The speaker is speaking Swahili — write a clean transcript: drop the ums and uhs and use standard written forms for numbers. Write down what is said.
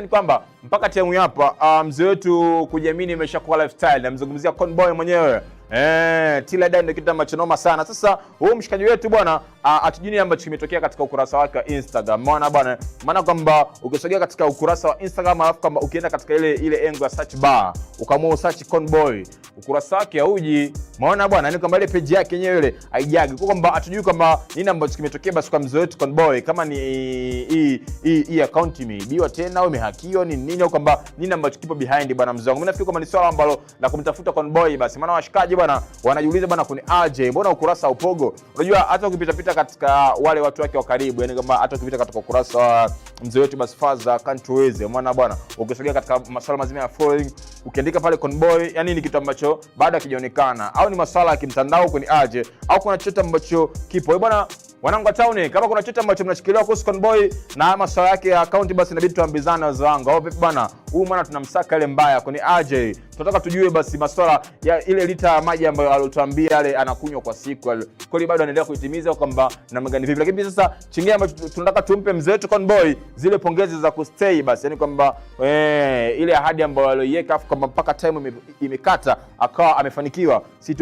Ni kwamba mpaka time hapa mzee wetu kujiamini imeshakuwa lifestyle. Namzungumzia Conboy mwenyewe. Tila ndio kitu ambacho noma sana. Sasa huyu mshikaji wetu bwana atujini ambacho kimetokea katika ukurasa wake wa Instagram. Umeona bwana, maana kwamba ukisogea katika ukurasa wa Instagram alafu kama ukienda katika ile engo ya search bar, ukamua search Conboy, ukurasa wake hauji. Umeona bwana, ni kwamba ile page yake yenyewe ile haijagi. Kwa kwamba atujui kwamba nini ambacho kimetokea basi kwa mzee wetu Conboy, kama ni hii account imeibiwa tena au imehakiwa ni nini, au kwamba nini ambacho kipo behind bwana mzee wangu. Mimi nafikiri kama ni swala ambalo la kumtafuta Conboy basi, maana washikaji bwana wanajiuliza bwana kuni aje, mbona ukurasa upogo? Unajua hata ukipita katika wale watu wake wa karibu, yani kama hata ukipita katika ukurasa wa mzee wetu basi Faza Kantuweze, umeona bwana, ukisogea katika masuala mazima ya following, ukiandika pale Conboy, yani ni kitu ambacho bado hakijaonekana, au ni masuala ya kimtandao kuni aje, au kuna chochote ambacho kipo bwana. Wanangu wa town, kama kuna chochote ambacho mnashikilia kuhusu Conboy na masuala yake ya account basi inabidi tuambizane wazo wangu. Au vipi bwana? Huyu mwana tunamsaka ile mbaya kuni aje. Tunataka tujue basi masuala ya ile lita ya maji ambayo alotuambia yale anakunywa kwa siku. Kwani bado anaendelea kuitimiza kwamba namna gani vipi? Lakini sasa chingine ambacho tunataka tumpe mzee wetu Conboy zile pongezi za kustay basi, yani kwamba ile ahadi ambayo aliweka afu kwamba mpaka time imekata akawa amefanikiwa. Si